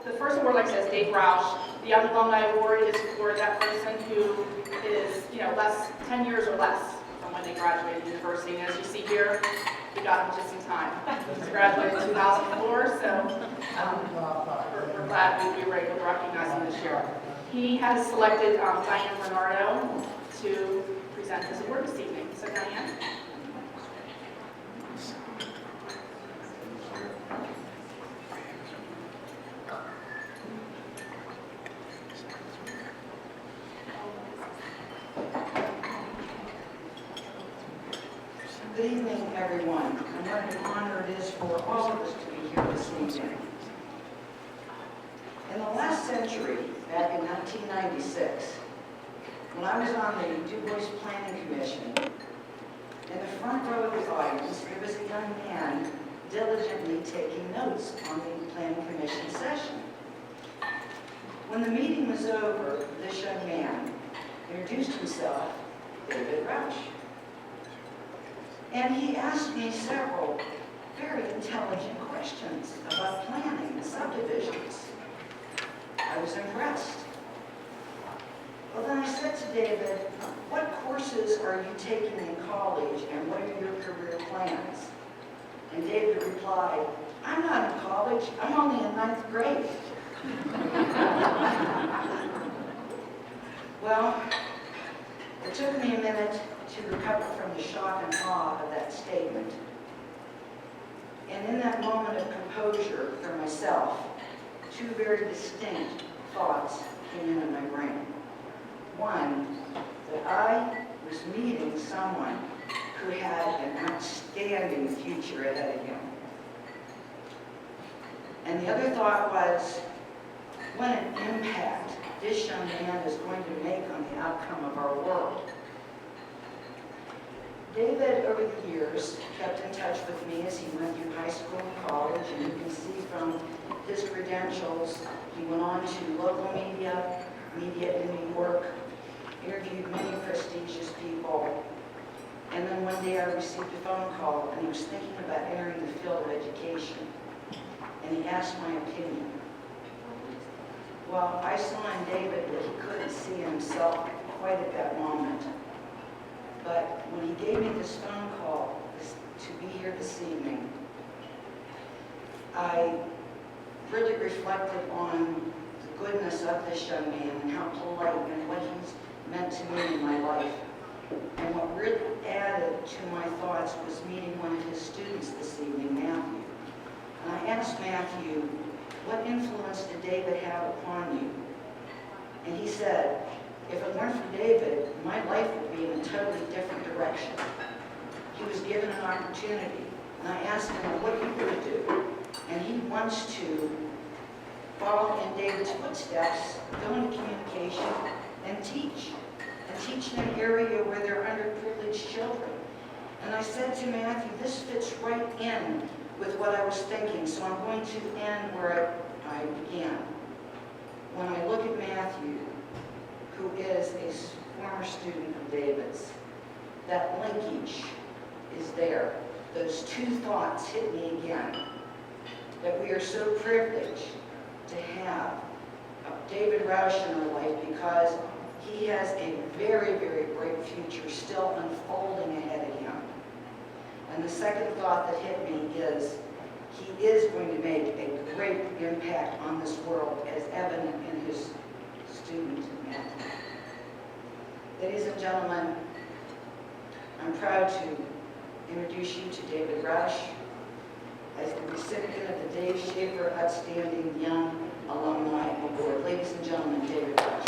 The first award, like I said, is Dave Roush. The Young Alumni Award is for that person who is, 10 years or less from when they graduated university. And as you see here, we got him just in time. He's graduated in 2004, so we're glad we were able to recognize him this year. He has selected Diane Bernardo to present his award this evening. So Diane. Good evening, everyone, and what an honor it is for all of us to be here this evening. In the last century, back in 1996, when I was on the DuBois Planning Commission, in the front row of the audience, there was a young man diligently taking notes on the Planning Commission session. When the meeting was over, this young man introduced himself, David Roush. And he asked me several very intelligent questions about planning and subdivisions. I was impressed. Well, then I said to David, what courses are you taking in college and what are your career plans? And David replied, I'm not in college, I'm only in 9th grade. Well, it took me a minute to recover from the shock and awe of that statement. And in that moment of composure for myself, two very distinct thoughts came into my brain. One, that I was meeting someone who had an outstanding future ahead of him. And the other thought was, what an impact this young man is going to make on the outcome of our world. David, over the years, kept in touch with me as he went through high school and college, and you can see from his credentials, he went on to local media in New York, interviewed many prestigious people, and then one day I received a phone call, and he was thinking about entering the field of education, and he asked my opinion. Well, I saw in David that he couldn't see himself quite at that moment. But when he gave me this phone call to be here this evening, I really reflected on the goodness of this young man and how polite and what he's meant to me in my life. And what really added to my thoughts was meeting one of his students this evening, Matthew. And I asked Matthew, what influence did David have upon you? And he said, if it weren't for David, my life would be in a totally different direction. He was given an opportunity, and I asked him, what are you going to do? And he wants to follow in David's footsteps, go into communication, and teach in an area where there are underprivileged children. And I said to Matthew, this fits right in with what I was thinking, so I'm going to end where I began. When I look at Matthew, who is a former student of David's, that linkage is there. Those two thoughts hit me again, that we are so privileged to have David Roush in our life because he has a very, very bright future still unfolding ahead of him. And the second thought that hit me is he is going to make a great impact on this world as evident in his student Matthew. Ladies and gentlemen, I'm proud to introduce you to David Roush as the recipient of the Dave Schaefer Outstanding Young Alumni Award. Ladies and gentlemen, David Roush.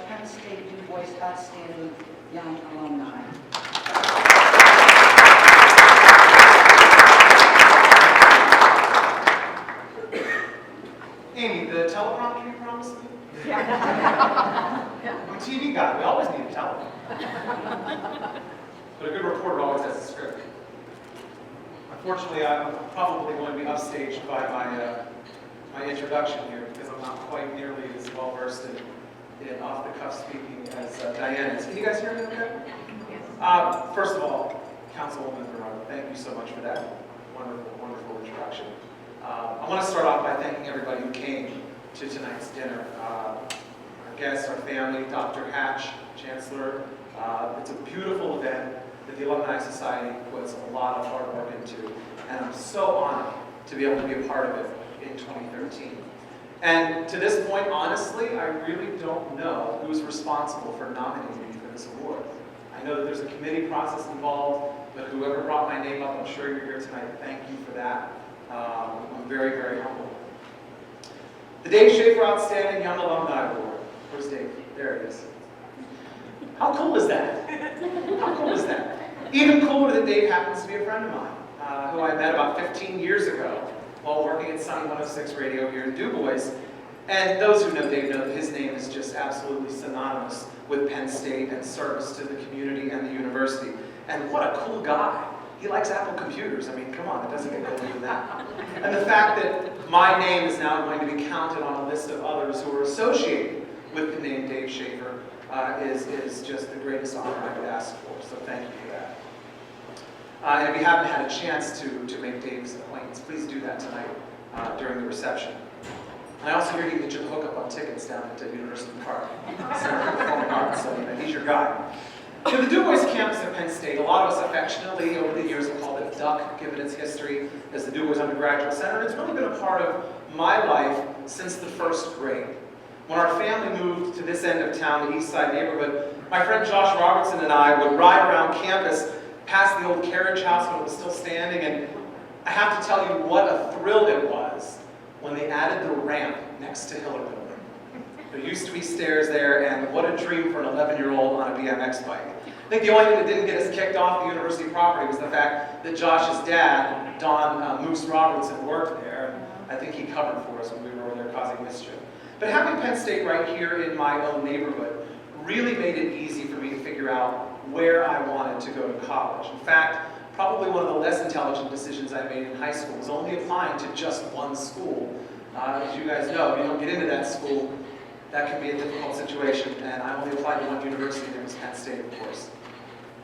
Penn State DuBois Outstanding Young Alumni. Amy, the teleprompter you promised me? Yeah. We're TV guy, we always need a teleprompter. But a good reporter always has a script. Unfortunately, I'm probably going to be upstaged by my introduction here because I'm not quite nearly as well versed in off-the-cuff speaking as Diane is. Can you guys hear me okay? First of all, Councilwoman Bernardo, thank you so much for that wonderful, wonderful introduction. I want to start off by thanking everybody who came to tonight's dinner. Our guests, our family, Dr. Hatch, Chancellor. It's a beautiful event that the Alumni Society puts a lot of hard work into, and I'm so honored to be able to be a part of it in 2013. And to this point, honestly, I really don't know who's responsible for nominating me for this award. I know that there's a committee process involved, but whoever brought my name up, I'm sure you're here tonight. Thank you for that. I'm very, very humbled. The Dave Schaefer Outstanding Young Alumni Award. Where's Dave? There it is. How cool is that? How cool is that? Even cooler that Dave happens to be a friend of mine, who I met about 15 years ago while working at Sunny 106 Radio here in DuBois. And those who know Dave know that his name is just absolutely synonymous with Penn State and service to the community and the university. And what a cool guy. He likes Apple computers. I mean, come on, it doesn't get cooler than that. And the fact that my name is now going to be counted on a list of others who are associated with the name Dave Schaefer is just the greatest honor I could ask for. So thank you for that. And if you haven't had a chance to make Dave's acquaintance, please do that tonight during the reception. I also hear you can get your hookup on tickets down at University Park, Center for Performing Arts, so he's your guy. You know, the DuBois campus at Penn State, a lot of us affectionately over the years have called it DUC, given its history as the DuBois Undergraduate Center. It's really been a part of my life since the first grade. When our family moved to this end of town, the East Side neighborhood, my friend Josh Robertson and I would ride around campus past the old carriage house when it was still standing, and I have to tell you what a thrill it was when they added the ramp next to Hiller Building. There used to be stairs there, and what a dream for an 11-year-old on a BMX bike. I think the only thing that didn't get us kicked off the university property was the fact that Josh's dad, Don Moose Robertson, worked there, and I think he covered for us when we were over there causing mischief. But having Penn State right here in my own neighborhood really made it easy for me to figure out where I wanted to go to college. In fact, probably one of the less intelligent decisions I made in high school was only applying to just one school. As you guys know, if you don't get into that school, that can be a difficult situation, and I only applied to one university, and it was Penn State, of course.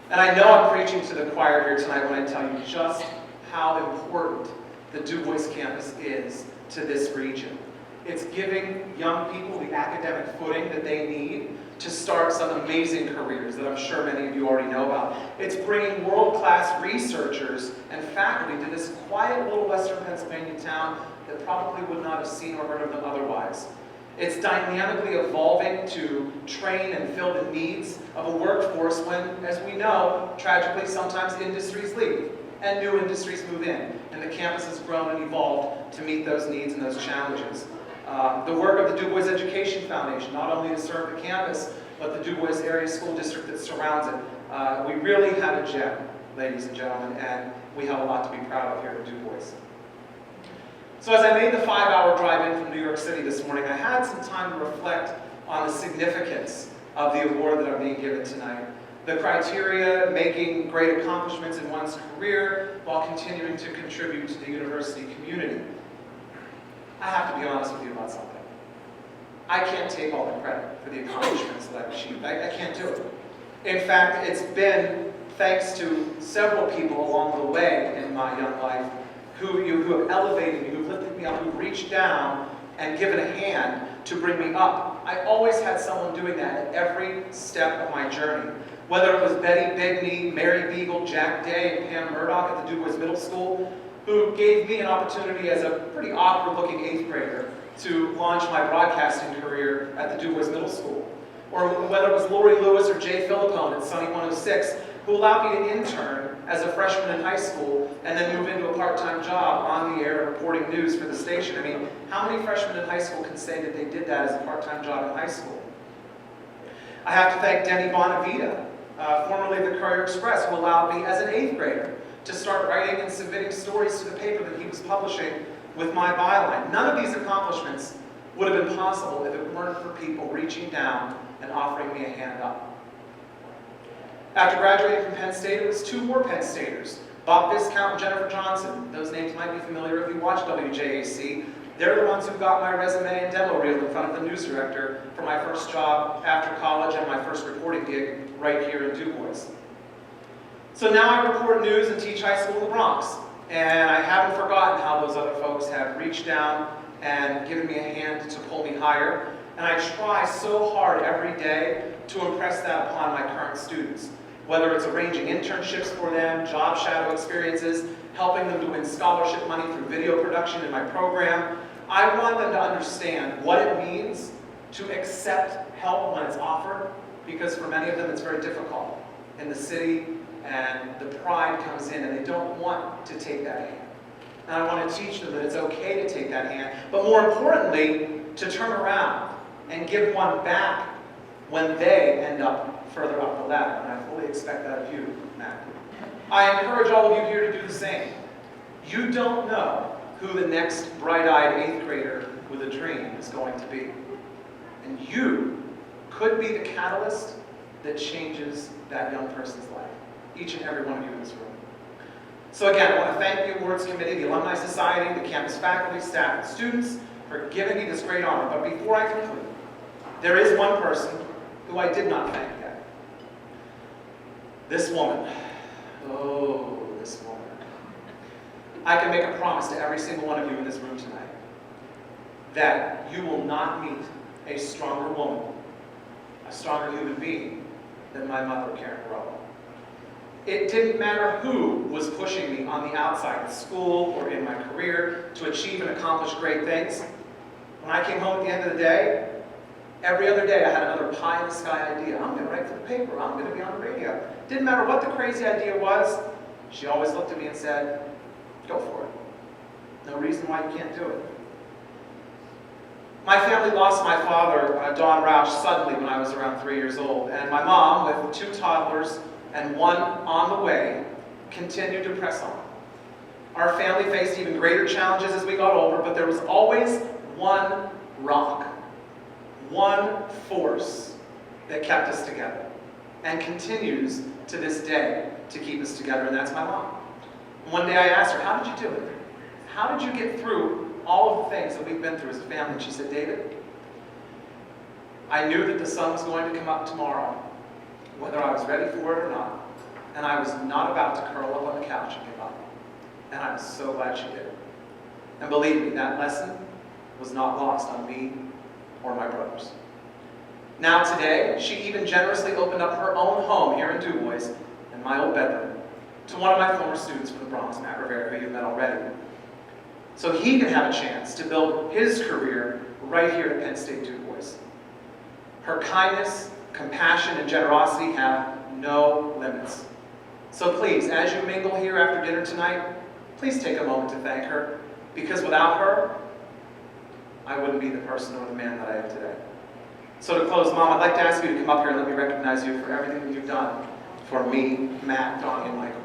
And I know I'm preaching to the choir here tonight when I tell you just how important the DuBois campus is to this region. It's giving young people the academic footing that they need to start some amazing careers that I'm sure many of you already know about. It's bringing world-class researchers and faculty to this quiet little western Pennsylvania town that probably would not have seen or heard of them otherwise. It's dynamically evolving to train and fill the needs of a workforce when, as we know, tragically sometimes industries leave and new industries move in. And the campus has grown and evolved to meet those needs and those challenges. The work of the DuBois Education Foundation, not only to serve the campus, but the DuBois area school district that surrounds it. We really have a gem, ladies and gentlemen, and we have a lot to be proud of here at DuBois. So as I made the 5-hour drive in from New York City this morning, I had some time to reflect on the significance of the award that I'm being given tonight. The criteria, making great accomplishments in one's career while continuing to contribute to the university community. I have to be honest with you about something. I can't take all the credit for the accomplishments that I've achieved. I can't do it. In fact, it's been thanks to several people along the way in my young life who have elevated me, who've lifted me up, who've reached down and given a hand to bring me up. I always had someone doing that at every step of my journey. Whether it was Betty Bigney, Mary Beagle, Jack Day, and Pam Murdoch at the DuBois Middle School, who gave me an opportunity as a pretty awkward-looking 8th grader to launch my broadcasting career at the DuBois Middle School. Or whether it was Lori Lewis or Jay Philippone at Sunny 106, who allowed me to intern as a freshman in high school and then move into a part-time job on the air reporting news for the station. I mean, how many freshmen in high school can say that they did that as a part-time job in high school? I have to thank Denny Bonavita, formerly of the Courier Express, who allowed me as an 8th grader to start writing and submitting stories to the paper that he was publishing with my byline. None of these accomplishments would have been possible if it weren't for people reaching down and offering me a hand up. After graduating from Penn State, it was 2 more Penn Staters Bob Viscount and Jennifer Johnson, those names might be familiar if you watch WJAC. They're the ones who got my resume and demo reel in front of the news director for my first job after college and my first reporting gig right here in DuBois. So now I report news and teach high school in the Bronx. And I haven't forgotten how those other folks have reached down and given me a hand to pull me higher. And I try so hard every day to impress that upon my current students. Whether it's arranging internships for them, job shadow experiences, helping them to win scholarship money through video production in my program, I want them to understand what it means to accept help when it's offered, because for many of them it's very difficult in the city, and the pride comes in and they don't want to take that hand. And I want to teach them that it's okay to take that hand, but more importantly, to turn around and give one back when they end up further up the ladder. And I fully expect that of you, Matt. I encourage all of you here to do the same. You don't know who the next bright-eyed 8th grader with a dream is going to be. And you could be the catalyst that changes that young person's life. Each and every one of you in this room. So again, I want to thank the awards committee, the Alumni Society, the campus faculty, staff, and students for giving me this great honor. But before I conclude, there is one person who I did not thank yet. This woman. Oh, this woman. I can make a promise to every single one of you in this room tonight that you will not meet a stronger woman, a stronger human being than my mother, Karen Rowe. It didn't matter who was pushing me on the outside at school or in my career to achieve and accomplish great things. When I came home at the end of the day, every other day I had another pie-in-the-sky idea. I'm going to write for the paper. I'm going to be on the radio. Didn't matter what the crazy idea was. She always looked at me and said, go for it. No reason why you can't do it. My family lost my father, Don Roush, suddenly when I was around 3 years old. And my mom, with 2 toddlers and 1 on the way, continued to press on. Our family faced even greater challenges as we got older, but there was always one rock, one force that kept us together and continues to this day to keep us together, and that's my mom. One day I asked her, how did you do it? How did you get through all of the things that we've been through as a family? And she said, David, I knew that the sun was going to come up tomorrow, whether I was ready for it or not, and I was not about to curl up on the couch and give up. And I'm so glad she did. And believe me, that lesson was not lost on me or my brothers. Now today, she even generously opened up her own home here in DuBois, in my old bedroom, to one of my former students from the Bronx, Matt Rivera, who you've met already. So he can have a chance to build his career right here at Penn State DuBois. Her kindness, compassion, and generosity have no limits. So please, as you mingle here after dinner tonight, please take a moment to thank her, because without her, I wouldn't be the person or the man that I am today. So to close, Mom, I'd like to ask you to come up here and let me recognize you for everything that you've done for me, Matt, Donnie, and Michael.